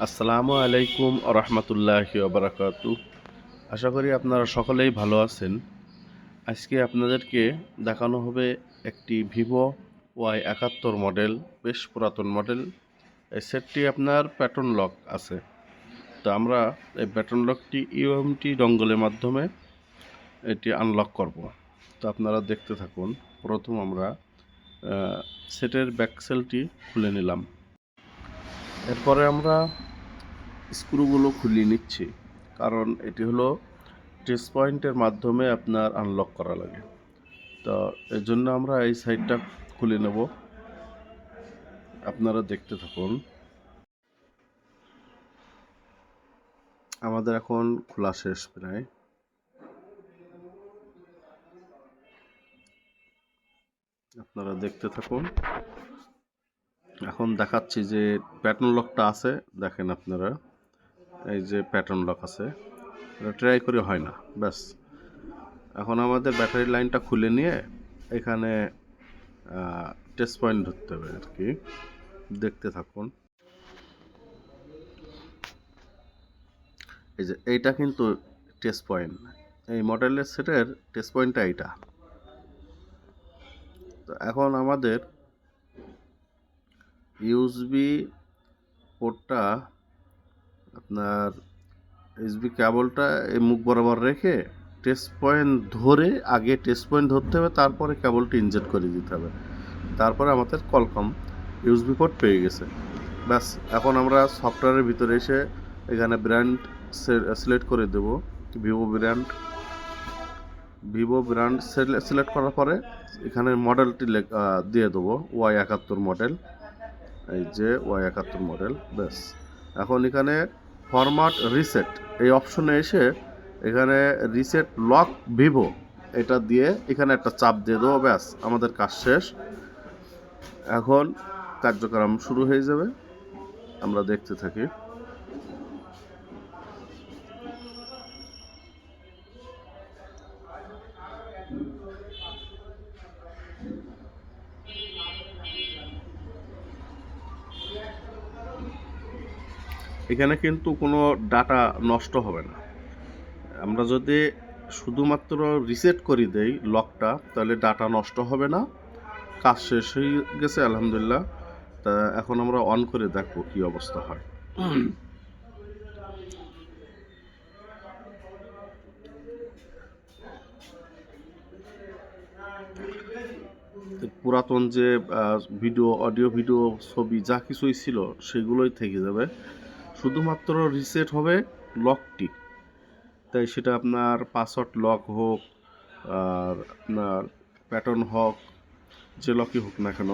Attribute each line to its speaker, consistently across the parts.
Speaker 1: আসসালামু আলাইকুম রহমতুল্লাহি ওবরাকাতু। আশা করি আপনারা সকলেই ভালো আছেন। আজকে আপনাদেরকে দেখানো হবে একটি ভিভো Y71 মডেল, বেশ পুরাতন মডেল। এই সেটটি আপনার প্যাটার্ন লক আছে। তো আমরা এই প্যাটার্ন লকটি ইউএমটি ডঙ্গলের মাধ্যমে এটি আনলক করব। তো আপনারা দেখতে থাকুন। প্রথম আমরা সেটের ব্যাকসেলটি খুলে নিলাম। এরপরে আমরা স্ক্রুগুলো খুলিয়ে নিচ্ছি, কারণ এটি হলো টাচ পয়েন্টের মাধ্যমে আপনার আনলক করা লাগে। তো এর জন্য আমরা এই সাইডটা খুলে নেব। আপনারা দেখতে থাকুন। আমাদের এখন খোলা শেষ প্রায়। আপনারা দেখতে থাকুন। এখন দেখাচ্ছি যে প্যাটার্ন লকটা আছে, দেখেন আপনারা, এই যে প্যাটার্ন লক আছে, এটা ট্রাই করে হয় না। ব্যাস, এখন আমাদের ব্যাটারি লাইনটা খুলে নিয়ে এখানে টাচ পয়েন্ট ধরতে হবে আর কি। দেখতে থাকুন। এই যে এইটা কিন্তু টাচ পয়েন্ট, এই মডেলের সেটের টাচ পয়েন্টটা এইটা। তো এখন আমাদের ইউএসবি পোর্টটা, আপনার ইউএসবি কেবলটা এই মুখ বরাবর রেখে টাচ পয়েন্ট ধরে, আগে টাচ পয়েন্ট ধরতে হবে, তারপরে কেবলটি ইনজেক্ট করে দিতে হবে। তারপরে আমাদের কলকম ইউএসবি পোর্ট পেয়ে গেছে। ব্যাস, এখন আমরা সফটওয়্যারের ভিতরে এসে এখানে ব্র্যান্ড সিলেক্ট করে দেব। ভিভো ব্র্যান্ড সিলেক্ট করার পরে এখানে মডেলটি দিয়ে দেবো Y71 মডেল। এই যে Y71 মডেল। ব্যাস, এখন এখানে ফরম্যাট রিসেট এই অপশনে এসে এখানে রিসেট লক ভিভো এটা দিয়ে এখানে একটা চাপ দিয়ে দেবো। ব্যাস, আমাদের কাজ শেষ। এখন কার্যক্রম শুরু হয়ে যাবে। আমরা দেখতে থাকি। এখানে কিন্তু কোনো ডাটা নষ্ট হবে না। আমরা যদি শুধুমাত্র রিসেট করে দেই লকটা, তাহলে ডাটা নষ্ট হবে না। কাজ শেষ হয়ে গেছে আলহামদুলিল্লাহ। তা এখন আমরা অন করে দেখবো কি অবস্থা হয়। পুরাতন যে অডিও ভিডিও ছবি যা কিছুই ছিল সেগুলোই থেকে যাবে, শুধুমাত্র রিসেট হবে লকটি। তাই সেটা আপনার পাসওয়ার্ড লক হোক আর আপনার প্যাটার্ন হোক, যে লকই হোক না কেন,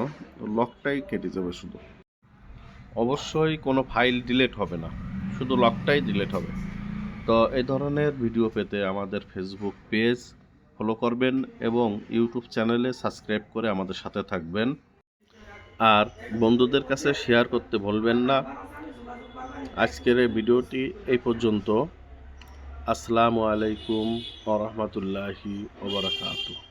Speaker 1: লকটাই কেটে যাবে শুধু। অবশ্যই কোনো ফাইল ডিলিট হবে না, শুধু লকটাই ডিলিট হবে। তো এই ধরনের ভিডিও পেতে আমাদের ফেসবুক পেজ ফলো করবেন এবং ইউটিউব চ্যানেলে সাবস্ক্রাইব করে আমাদের সাথে থাকবেন। আর বন্ধুদের কাছে শেয়ার করতে ভুলবেন না। আজকের এই ভিডিওটি এই পর্যন্ত। আসসালামু আলাইকুম ওয়া রাহমাতুল্লাহি ওয়া বারাকাতুহু।